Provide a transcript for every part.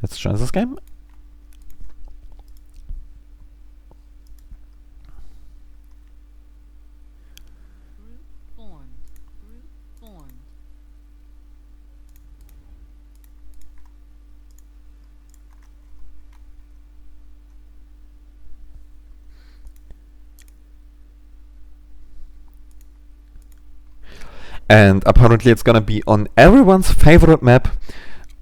Let's join this game. And apparently it's gonna be on everyone's favorite map,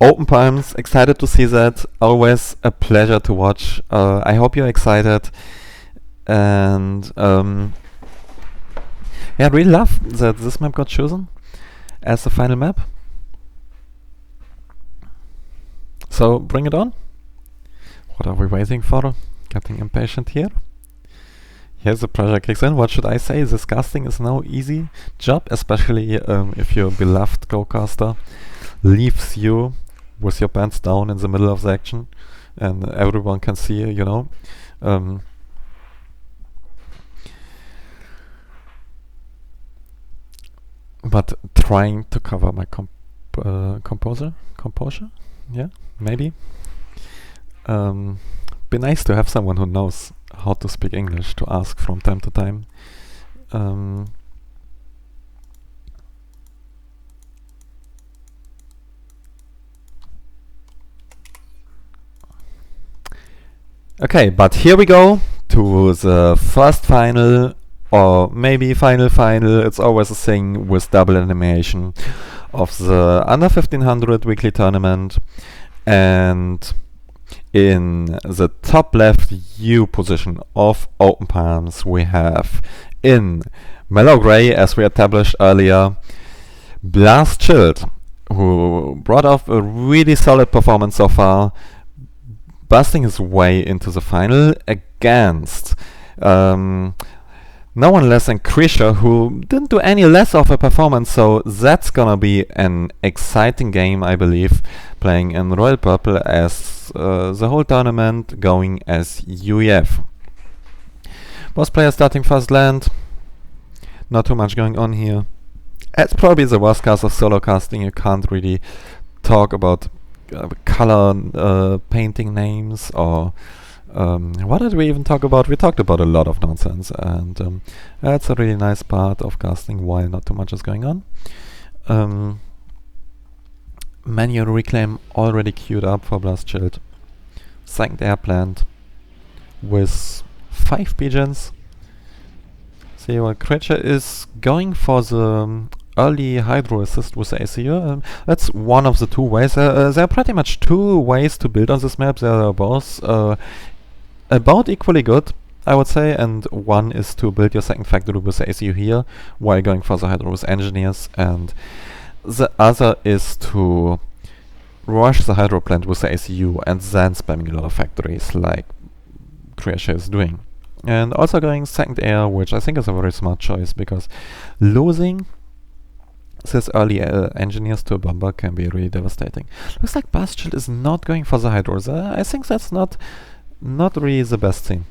Open Palms. Excited to see that. Always a pleasure to watch. I hope you're excited. And yeah, I really love that this map got chosen as the final map. So bring it on. What are we waiting for? Getting impatient here. Here's the pressure kicks in. What should I say? This casting is no easy job, especially if your beloved go-caster leaves you with your pants down in the middle of the action and everyone can see you, you know. But trying to cover my composure? Yeah, maybe. Be nice to have someone who knows how to speak English to ask from time to time. Okay, but here we go to the first final, or maybe final. It's always a thing with double animation of the under 1500 weekly tournament. And in the top left U position of Open Palms, we have in Mellow Grey, as we established earlier, Blast Chilled, who brought off a really solid performance so far, busting his way into the final against no one less than Krisha, who didn't do any less of a performance, so that's gonna be an exciting game, I believe, playing in Royal Purple as the whole tournament going as UEF. Both players starting first land, not too much going on here. It's probably the worst case of solo casting. You can't really talk about color painting names or what did we even talk about? We talked about a lot of nonsense, and that's a really nice part of casting while not too much is going on. Manual reclaim already queued up for Blast Chilled. Second air plant with 5 pigeons. See what Creature is going for the early hydro assist with the ACU. That's one of the two ways. There are pretty much two ways to build on this map. They are both about equally good, I would say, and one is to build your second factory with the ACU here while going for the hydro with engineers, and the other is to rush the hydro plant with the ACU and then spamming a lot of factories like Kreatia is doing. And also going second air, which I think is a very smart choice, because losing this early engineers to a bomber can be really devastating. Looks like Baschild is not going for the hydros. I think that's not really the best thing.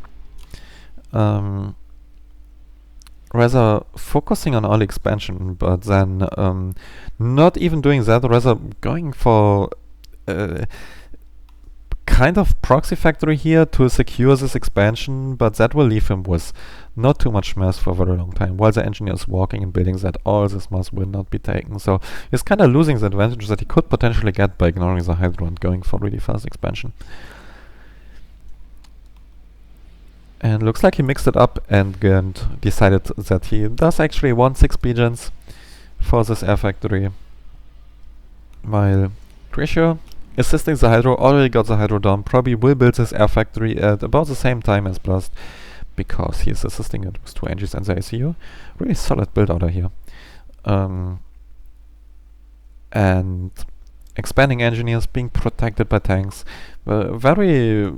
Rather focusing on early expansion, but then not even doing that, rather going for kind of proxy factory here to secure this expansion, but that will leave him with not too much mass for a very long time. While the engineer is walking and building that, all this mass will not be taken. So he's kind of losing the advantage that he could potentially get by ignoring the hydro and going for really fast expansion. And looks like he mixed it up and decided that he does actually want 6 pigeons for this air factory. While Grisha, assisting the hydro, already got the hydro done, probably will build this air factory at about the same time as Blast, because he is assisting it with 2 engines and the ACU. Really solid build order here. And expanding engineers, being protected by tanks. Very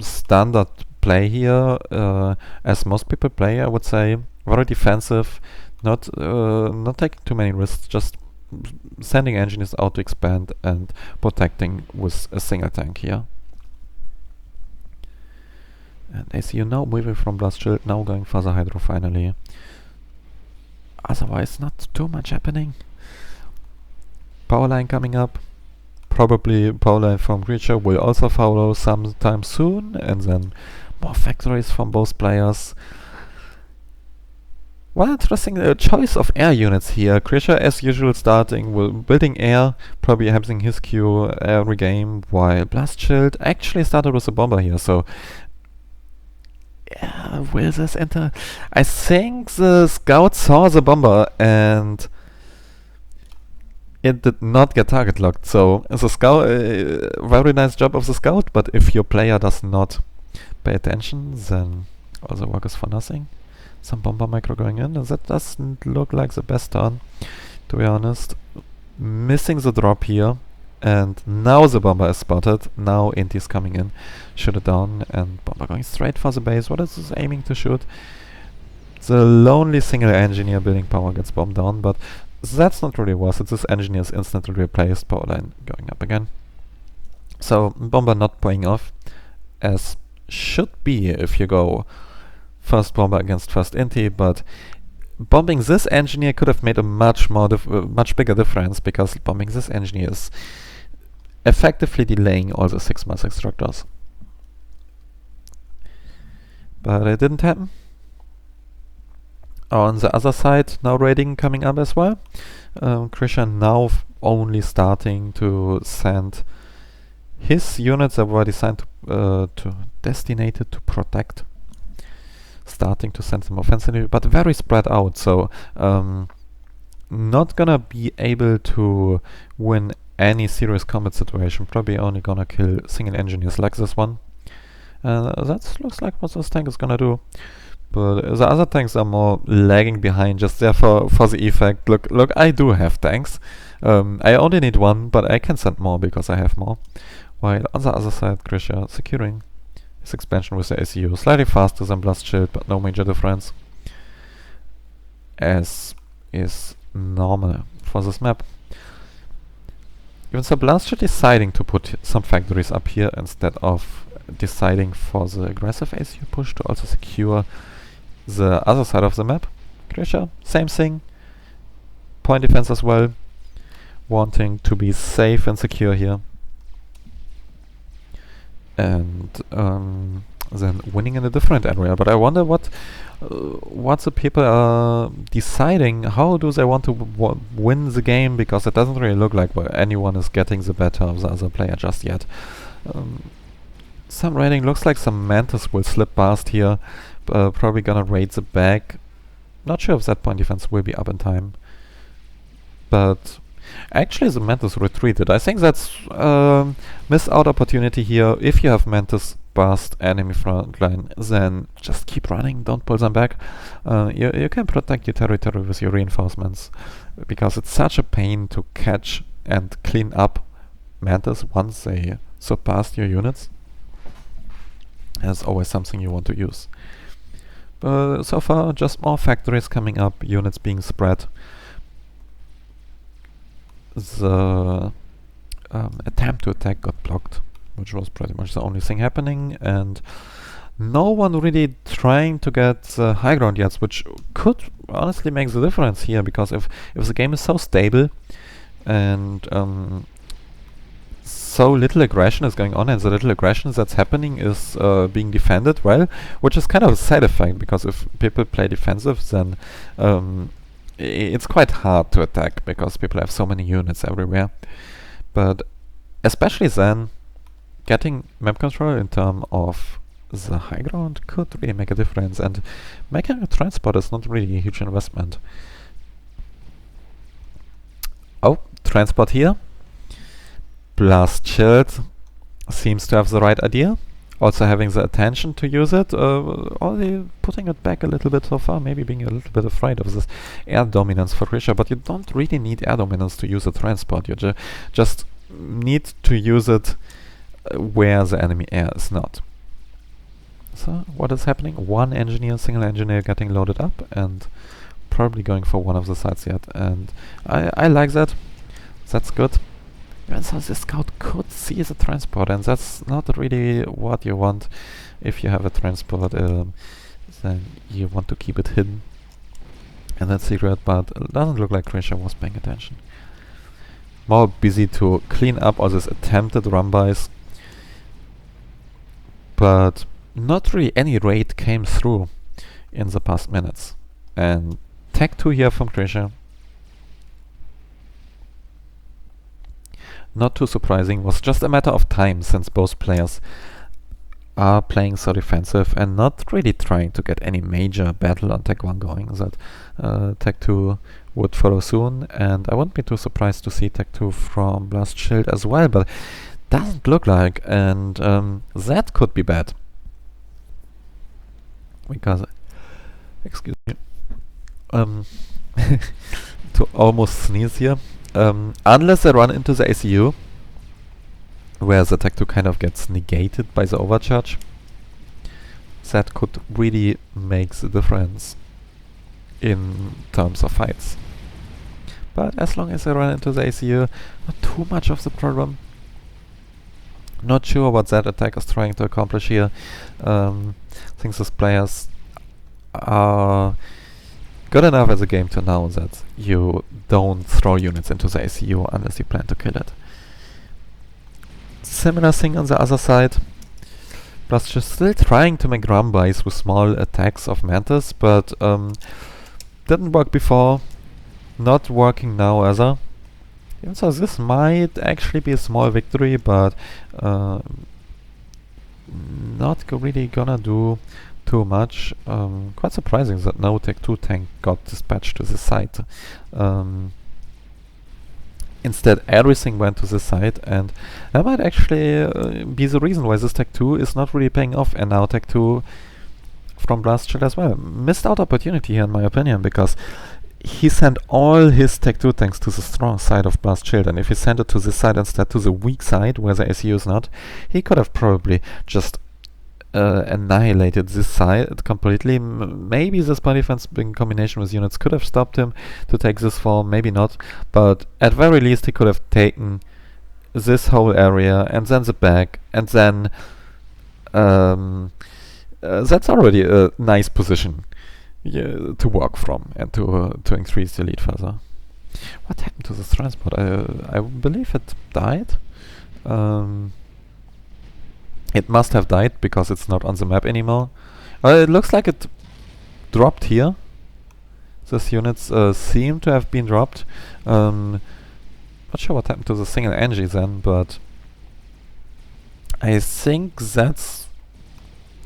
standard play here, as most people play, I would say. Very defensive, not taking too many risks, just sending engineers out to expand and protecting with a single tank here. And ACU now moving from Blast Shield, now going for the hydro finally. Otherwise not too much happening. Power line coming up. probably power line from Creature will also follow sometime soon, and then more factories from both players. One interesting choice of air units here. Creature, as usual, starting with building air, probably having his queue every game, while Blast Shield actually started with a bomber here, so yeah, will this enter? I think the scout saw the bomber and it did not get target locked, so the scout, very nice job of the scout, but if your player does not pay attention, then all the work is for nothing. Some bomber micro going in, and that doesn't look like the best turn, to be honest. Missing the drop here, and now the bomber is spotted. Now Inti's coming in, shoot it down, and bomber going straight for the base. What is this aiming to shoot? The lonely single engineer building power gets bombed down, but that's not really worth it. This engineer is instantly replaced, power line going up again. So bomber not paying off, as should be if you go first bomber against first Inti, but bombing this engineer could have made a much bigger difference, because bombing this engineer is effectively delaying all the 6 mass extractors. But it didn't happen. On the other side, now raiding coming up as well. Krishan now only starting to send his units that were designed destinated to protect, starting to send them offensively, but very spread out, so not gonna be able to win any serious combat situation, probably only gonna kill single engineers like this one. That looks like what this tank is gonna do. But the other tanks are more lagging behind, just there for the effect. Look, I do have tanks. I only need one, but I can send more because I have more. While on the other side, Grisha securing his expansion with the ACU. Slightly faster than Blast Shield, but no major difference, as is normal for this map. Even so, Blast Shield deciding to put some factories up here instead of deciding for the aggressive ACU push to also secure the other side of the map. Grisha, same thing. Point defense as well. Wanting to be safe and secure here. And then winning in a different area. But I wonder what the people are deciding. How do they want to win the game? Because it doesn't really look like anyone is getting the better of the other player just yet. Some raiding looks like some Mantis will slip past here. Probably gonna raid the back. Not sure if that point defense will be up in time. But actually the Mantis retreated. I think that's missed out opportunity here. If you have Mantis past enemy front line, then just keep running, don't pull them back. You can protect your territory with your reinforcements, because it's such a pain to catch and clean up Mantis once they surpass your units. There's always something you want to use. But so far, just more factories coming up, units being spread. The attempt to attack got blocked, which was pretty much the only thing happening, and no one really trying to get the high ground yet, which could honestly make the difference here, because if the game is so stable and so little aggression is going on, and the little aggression that's happening is being defended well, which is kind of a side effect, because if people play defensive, then it's quite hard to attack, because people have so many units everywhere. But especially then, getting map control in terms of the high ground could really make a difference, and making a transport is not really a huge investment. Oh, transport here. Blast Shield seems to have the right idea. Also having the attention to use it, only putting it back a little bit so far, maybe being a little bit afraid of this air dominance for Krisha, but you don't really need air dominance to use a transport. You just need to use it where the enemy air is not. So what is happening? One engineer, single engineer getting loaded up, and probably going for one of the sides yet, and I like that. That's good. And so the scout could see the transport, and that's not really what you want. If you have a transport, then you want to keep it hidden and that's secret, but it doesn't look like Krisha was paying attention. more busy to clean up all these attempted run-bys. But not really any raid came through in the past minutes. And Tech 2 here from Croatia, not too surprising, was just a matter of time since both players are playing so defensive and not really trying to get any major battle on Tech 1 going, that Tech 2 would follow soon, and I wouldn't be too surprised to see Tech 2 from Blast Shield as well, but doesn't look like, and that could be bad. Because, excuse me, to almost sneeze here, unless they run into the ACU, where the Tech 2 kind of gets negated by the overcharge, that could really make the difference in terms of fights. But as long as they run into the ACU, not too much of the problem. Not sure what that attack is trying to accomplish here. I think these players are good enough as a game to know that you don't throw units into the ACU unless you plan to kill it. Similar thing on the other side. Blast just still trying to make run-bys with small attacks of Mantis, but didn't work before, not working now either. Even so, this might actually be a small victory, but not really gonna do too much. Quite surprising that no Tech 2 tank got dispatched to the site. Instead, everything went to the site, and that might actually be the reason why this Tech 2 is not really paying off, and now Tech 2 from Blast Shield as well. Missed out opportunity here in my opinion, because he sent all his Tech 2 tanks to the strong side of Blast Shield, and if he sent it to this side instead, to the weak side, where the ACU is not, he could have probably just annihilated this side completely. Maybe this point defense in combination with units could have stopped him to take this form, maybe not, but at very least he could have taken this whole area and then the back, and then that's already a nice position to work from and to increase the lead further. What happened to this transport? I believe it died. It must have died because it's not on the map anymore. It looks like it dropped here. These units seem to have been dropped. Not sure what happened to the single Engie then, but I think that's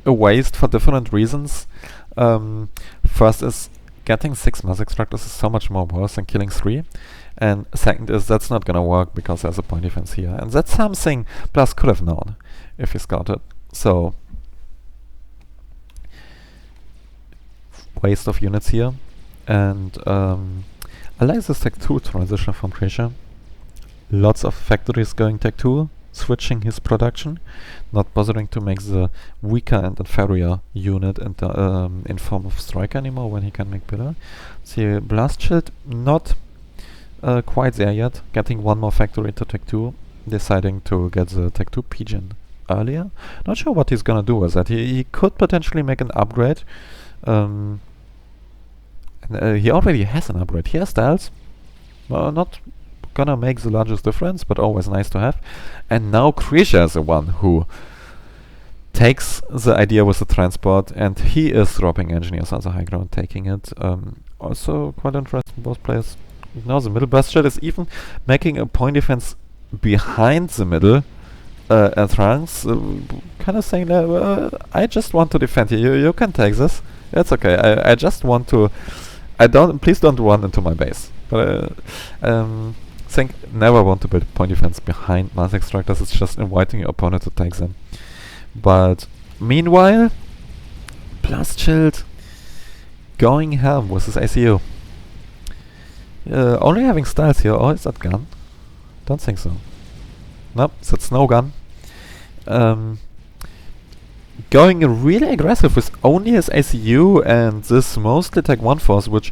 a waste for different reasons. First is getting 6 mass extractors is so much more worse than killing 3. And second is that's not gonna work because there's a point defense here. And that's something Blast could have known if he scouted. So, waste of units here. And I like this Tech 2 transition from Croatia. Lots of factories going Tech 2, switching his production, not bothering to make the weaker and inferior unit in form of striker anymore when he can make pillar. See, Blast Shield not quite there yet, getting one more factory to Tech 2, deciding to get the Tech 2 Pigeon earlier. Not sure what he's gonna do with that. He could potentially make an upgrade. He already has an upgrade. He has styles. Not gonna make the largest difference, but always nice to have. And now Croatia is the one who takes the idea with the transport, and he is dropping engineers on the high ground, taking it. Also quite interesting, both players ignore the middle. Blast Shield is even making a point defense behind the middle entrance, kind of saying that I just want to defend you. You can take this. It's okay. I just want to. Please don't run into my base. But think never want to build point defense behind mass extractors. It's just inviting your opponent to take them. But meanwhile, Blast Shield going ham with his ACU. Only having styles here. Oh, is that gun? Don't think so. Nope, that's no gun. Going really aggressive with only his ACU and this mostly Tech 1 force, which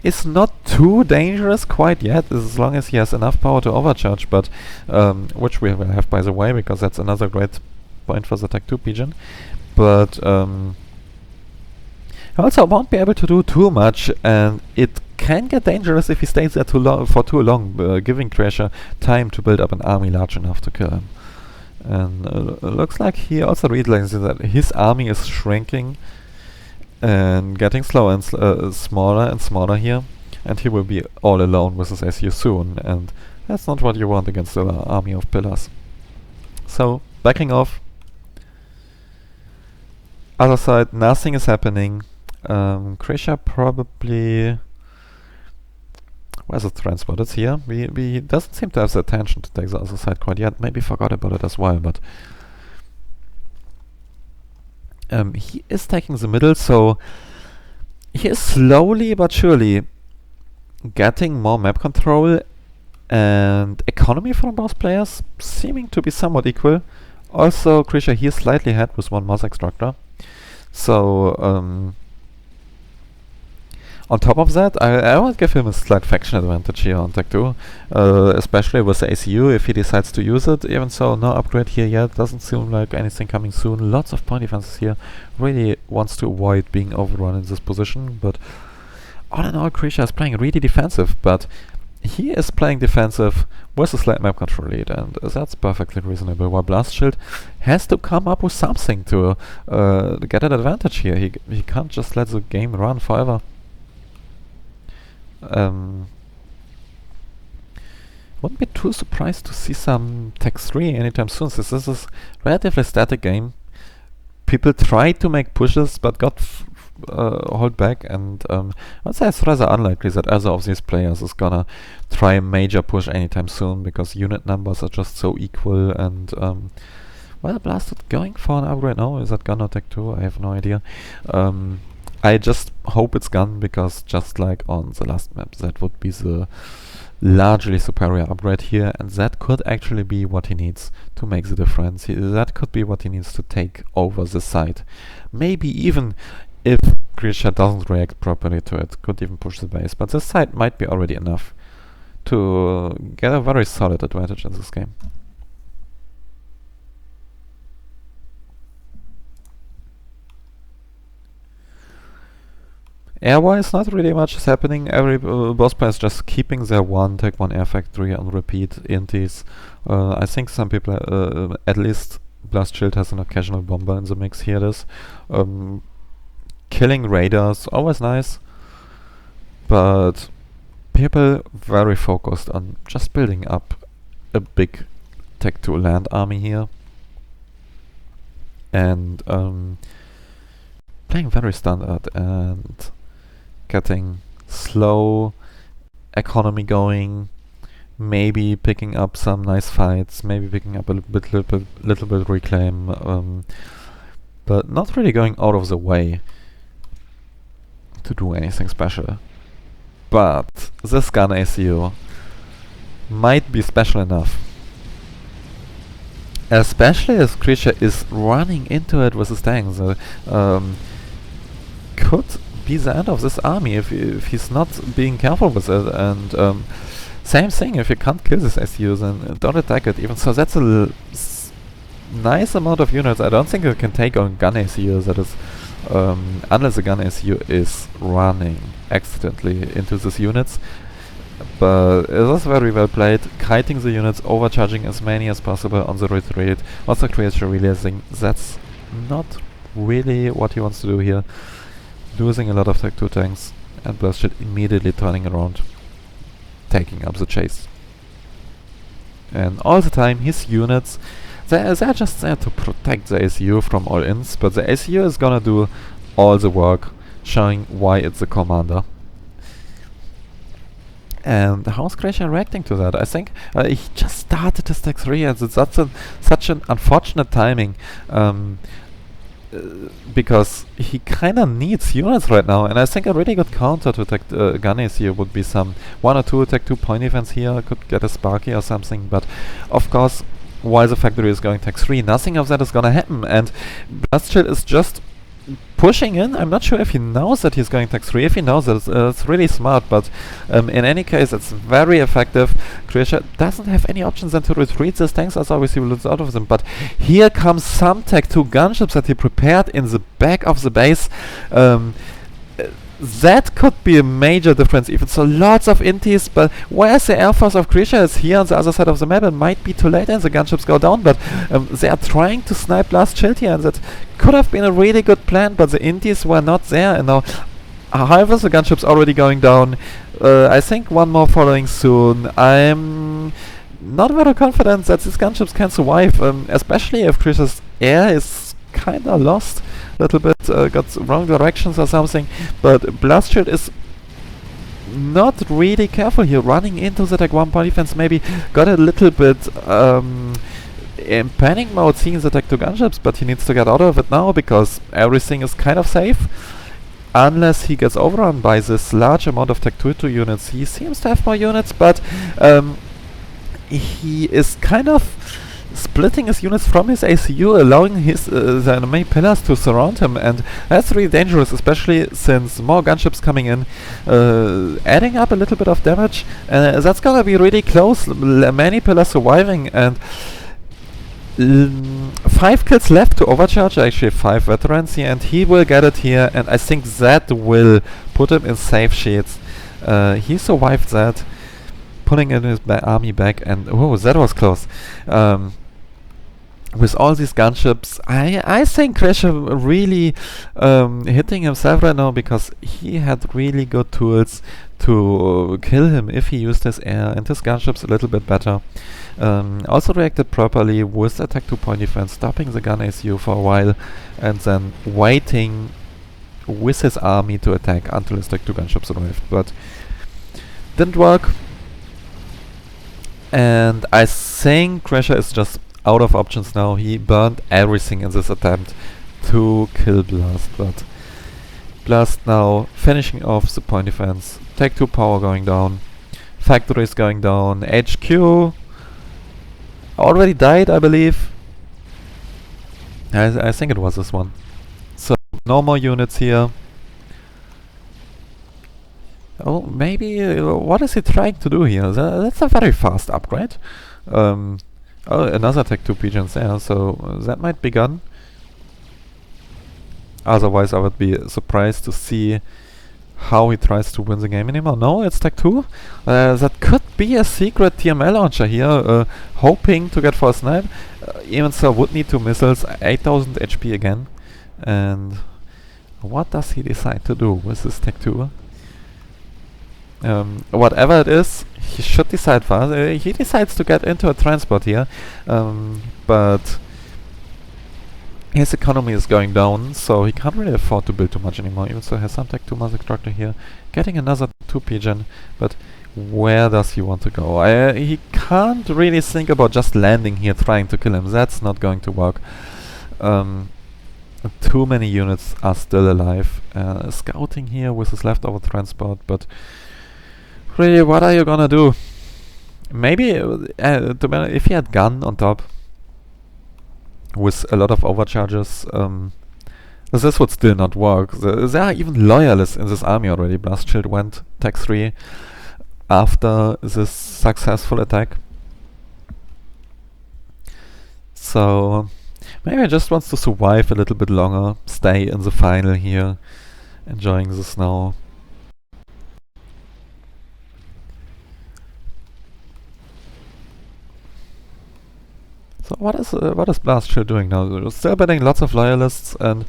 is not too dangerous quite yet, as long as he has enough power to overcharge, but which we will have, by the way, because that's another great point for the Tech 2 Pigeon. But Also won't be able to do too much, and it can get dangerous if he stays there for too long, giving Treasure time to build up an army large enough to kill him. And looks like he also realizes that his army is shrinking and getting slower and smaller and smaller here, and he will be all alone with his SU soon, and that's not what you want against an army of pillars. So, backing off. Other side, nothing is happening. Krisha probably... Where's the transport? It's here. We doesn't seem to have the attention to take the other side quite yet. Maybe forgot about it as well, but... he is taking the middle, so... He is slowly but surely getting more map control and economy from both players, seeming to be somewhat equal. Also, Krisha here slightly ahead with one Moss Extractor. So, on top of that, I would give him a slight faction advantage here on Tech 2, especially with the ACU if he decides to use it. Even so, no upgrade here yet, doesn't seem like anything coming soon. Lots of point defenses here, really wants to avoid being overrun in this position, but all in all, Krisha is playing really defensive, but he is playing defensive with a slight map control lead, and that's perfectly reasonable. While Blast Shield has to come up with something to get an advantage here. He can't just let the game run forever. Wouldn't be too surprised to see some Tech 3 anytime soon, since this is a relatively static game. People tried to make pushes, but got hold back, and I'd say it's rather unlikely that either of these players is gonna try a major push anytime soon, because unit numbers are just so equal, and well, Blasted going for an upgrade now. Is that gun or Tech 2? I have no idea. I just hope it's gun, because just like on the last map, that would be the largely superior upgrade here, and that could actually be what he needs to make the difference. That could be what he needs to take over the site. Maybe even if Krisha doesn't react properly to it, could even push the base, but this side might be already enough to get a very solid advantage in this game. Air-wise, not really much is happening. Every boss player is just keeping their Tech 1 Air Factory on repeat inties. I think some people, at least Blast Shield has an occasional bomber in the mix here. It is. Killing raiders, always nice. But people very focused on just building up a big Tech 2 land army here. And playing very standard and getting slow economy going, maybe picking up some nice fights, maybe picking up a little bit reclaim, but not really going out of the way to do anything special. But this gun ACU might be special enough, especially as Krisha is running into it with his tanks. Could be the end of this army if he's not being careful with it, and same thing, if you can't kill this SU, then don't attack it. Even so, that's a nice amount of units. I don't think you can take on gun ACU, that is, unless the gun ACU is running accidentally into these units. But it was very well played, kiting the units, overcharging as many as possible on the retreat, also Creature realizing that's not really what he wants to do here. Losing a lot of Tech 2 tanks, and Blast Shield immediately turning around, taking up the chase. And all the time his units, they're just there to protect the ACU from all ins, but the ACU is gonna do all the work, showing why it's the commander. And how's Krisha reacting to that? I think he just started his Tech 3, and it's such an unfortunate timing. Because he kinda needs units right now, and I think a really good counter to Tech gun ACU would be some 1 or 2 Tech 2 point defense here, could get a Sparky or something, but of course, while the factory is going Tech 3, nothing of that is gonna happen, and Blast Shield is just pushing in. I'm not sure if he knows that he's going Tech 3. If he knows it, it's really smart, but in any case, it's very effective. Krisha doesn't have any options than to retreat these tanks, as obviously he will lose out of them, but here comes some Tech 2 gunships that he prepared in the back of the base. that could be a major difference even. So lots of inties, but whereas the Air Force of Grisha is here on the other side of the map, it might be too late and the gunships go down, but they are trying to snipe last shield here, and that could have been a really good plan, but the inties were not there, and now however the gunship's already going down. I think one more following soon. I'm not very confident that these gunships can survive, especially if Grisha's air is kinda lost a little bit, got wrong directions or something, but Blast Shield is not really careful here, running into the Tech 1 point defense, maybe got a little bit in panic mode seeing the Tech 2 gunships, but he needs to get out of it now because everything is kind of safe. Unless he gets overrun by this large amount of Tech 2 units. He seems to have more units, but he is kind of splitting his units from his ACU, allowing his the enemy pillars to surround him, and that's really dangerous, especially since more gunships coming in, adding up a little bit of damage. That's gonna be really close, many pillars surviving, and 5 kills left to overcharge, actually 5 veterans here, and he will get it here, and I think that will put him in safe sheets. He survived that, putting in his army back, and oh, that was close. With all these gunships, I think Grisha really hitting himself right now, because he had really good tools to kill him if he used his air and his gunships a little bit better. Also reacted properly with the Tech 2 point defense, stopping the gun ACU for a while, and then waiting with his army to attack until his Tech 2 gunships arrived, but didn't work. And I think Grisha is just out of options now. He burned everything in this attempt to kill Blast, but Blast now finishing off the point defense. Tech 2 power going down, factories going down, HQ already died, I believe. I think it was this one. So no more units here. Oh, maybe what is he trying to do here? That's a very fast upgrade. Oh, another Tech 2 pigeons there, so that might be gone. Otherwise I would be surprised to see how he tries to win the game anymore. No, it's Tech 2. That could be a secret TML launcher here, hoping to get for a snipe. Even so, would need 2 missiles, 8000 HP again. And what does he decide to do with this Tech 2? Whatever it is, he should decide fast. He decides to get into a transport here, but his economy is going down, so he can't really afford to build too much anymore. Even so, he has some Tech 2 mass extractor here, getting another 2 pigeon, but where does he want to go? He can't really think about just landing here trying to kill him. That's not going to work. Too many units are still alive. Scouting here with his leftover transport, but really, what are you gonna do? Maybe if he had gun on top with a lot of overcharges, this would still not work. There are even loyalists in this army already. Blast Shield went Tech 3 after this successful attack. So maybe he just wants to survive a little bit longer, stay in the final here, enjoying the snow. So what is Blast Shield doing now? Still building lots of loyalists and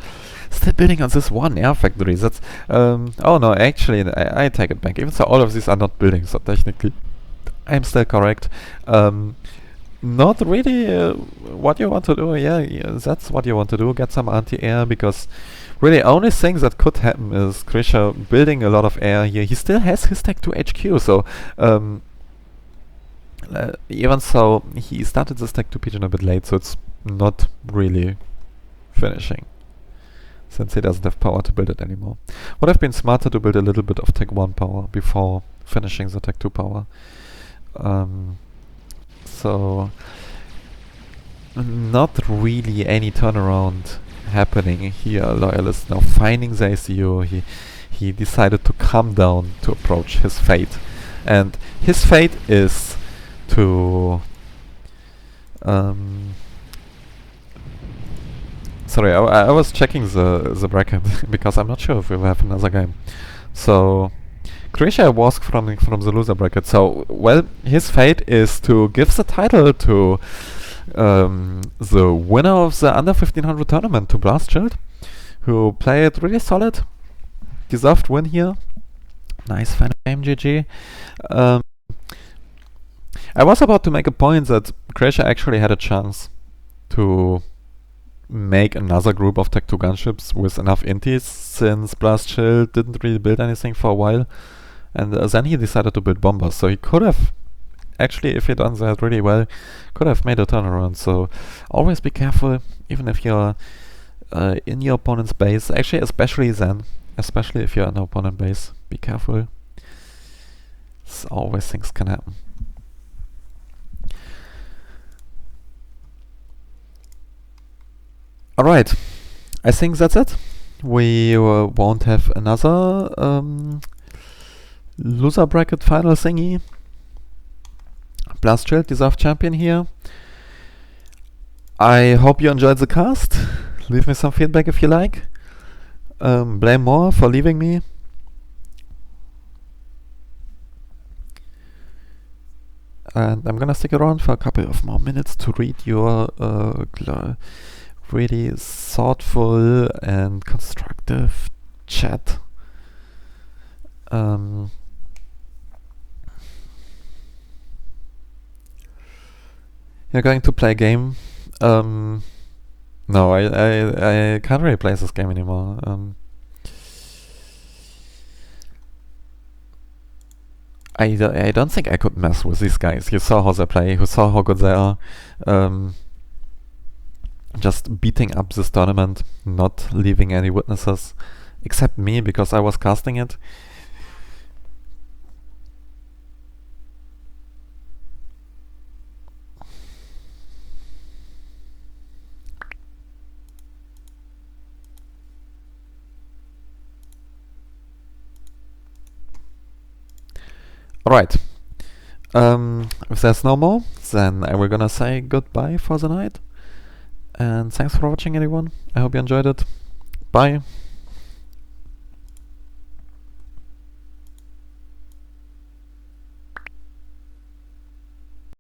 still building on this one air factory. That's oh no, actually I take it back. Even so, all of these are not building, so technically I'm still correct. Not really what you want to do. Yeah, that's what you want to do. Get some anti-air, because really only thing that could happen is Grisha building a lot of air here. He still has his Tech 2 HQ, so even so, he started this Tech 2 pigeon a bit late, so it's not really finishing, since he doesn't have power to build it anymore. Would have been smarter to build a little bit of Tech 1 power before finishing the Tech 2 power. So not really any turnaround happening here. Loyalist now finding the ACU. He decided to come down to approach his fate, and his fate is to sorry, I was checking the bracket because I'm not sure if we will have another game. So Croatia was from the loser bracket. So well, his fate is to give the title to the winner of the under 1500 tournament, to Blastchild, who played really solid. Deserved win here. Nice fan game, GG. I was about to make a point that Croatia actually had a chance to make another group of Tech 2 gunships with enough inties, since Blastchild didn't really build anything for a while, and then he decided to build bombers, so he could have, actually, if he done that really well, could have made a turnaround. So always be careful, even if you're in your opponent's base, actually especially then, especially if you're in an opponent base, be careful. Always things can happen. Alright, I think that's it. We won't have another loser bracket final thingy. Blastchild, deserved champion here. I hope you enjoyed the cast. Leave me some feedback if you like. Blame more for leaving me. And I'm gonna stick around for a couple of more minutes to read your really thoughtful and constructive chat. You're going to play a game? No, I can't really play this game anymore. I don't think I could mess with these guys. You saw how they play, you saw how good they are. Just beating up this tournament, not leaving any witnesses, except me, because I was casting it. Alright. If there's no more, then we're gonna say goodbye for the night. And thanks for watching, everyone. I hope you enjoyed it. Bye.